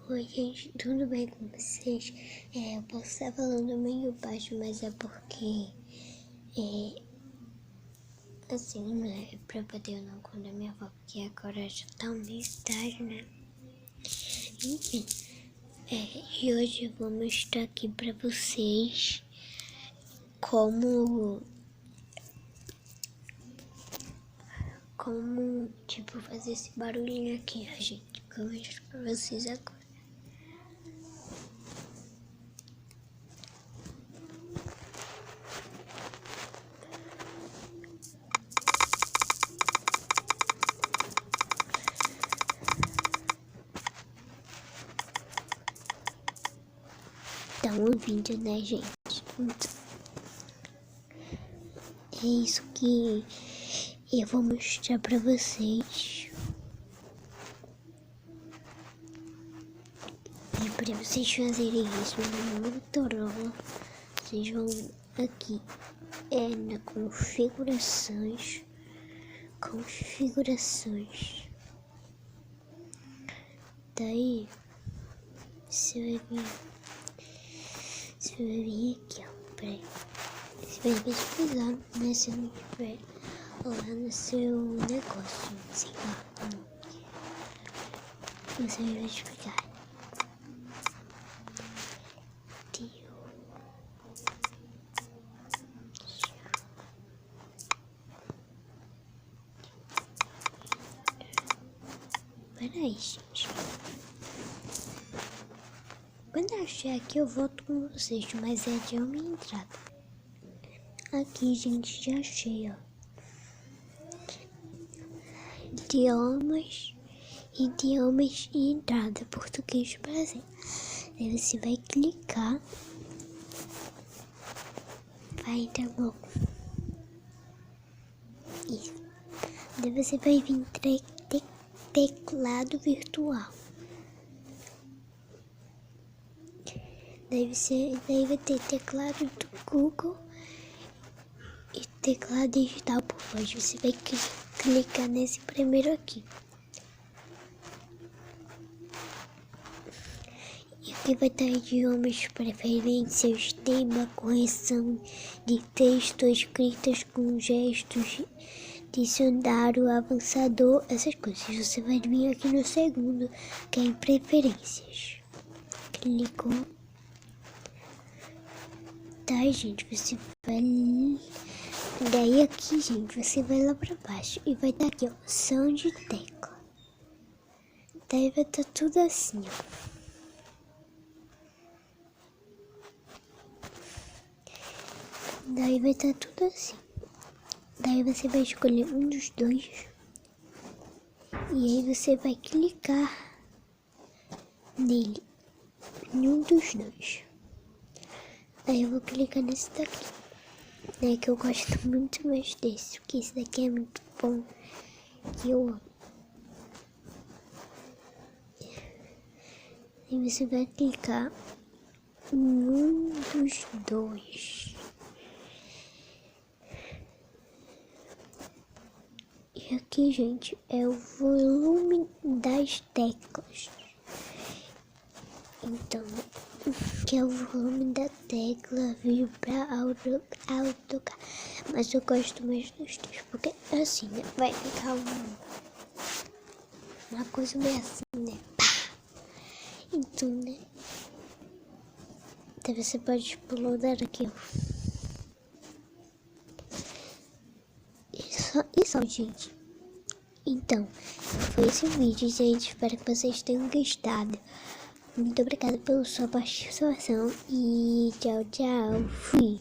Oi gente, tudo bem com vocês? Eu posso estar falando meio baixo, mas é porque assim, né? Pra poder não acordar minha avó, porque agora já tá meio tarde, né? Enfim, e hoje eu vou mostrar aqui pra vocês como tipo, fazer esse barulhinho aqui, ó, gente, que eu mostro pra vocês agora. Estão ouvindo, né, gente? Então, é isso que eu vou mostrar pra vocês. E para vocês fazerem isso no Motorola, vocês vão aqui na configurações. Daí você vai vir aqui, ó. Peraí. Você vai pesquisar, né? Se não tiver lá no seu negócio, sei lá. Você vai explicar. Peraí, gente. Quando eu achar aqui, eu volto com vocês, mas é de uma entrada. Aqui, gente, já achei, ó. Idiomas e entrada, português, Brasil. Aí você vai clicar. Vai entrar logo. Isso. Daí você vai vir teclado virtual. Daí vai ter teclado do Google e teclado digital por voz. Você vai clicar nesse primeiro aqui. E aqui vai estar idiomas, preferências, tema, correção de texto, escritas com gestos, dicionário, avançador, essas coisas. Você vai vir aqui no segundo, que é em preferências. Clicou. Tá, gente, você vai... Daí aqui, gente, você vai lá pra baixo e vai estar aqui, ó, som de tecla. Daí vai estar tudo assim, ó. Daí vai estar tudo assim. Daí você vai escolher um dos dois. E aí você vai clicar nele, em um dos dois. Aí eu vou clicar nesse daqui, né, que eu gosto muito mais desse, porque esse daqui é muito bom, que eu amo. Aí você vai clicar em um dos dois. E aqui, gente, é o volume das teclas. Então, que é o volume da tecla, vibra, alto, mas eu gosto mais dos dois, porque assim, né, vai ficar uma coisa meio assim, né, pá. Então, né, daí você pode uploadar aqui, ó. E só, gente. Então, foi esse vídeo, gente. Espero que vocês tenham gostado. Muito obrigada pela sua participação e tchau, tchau. Fui.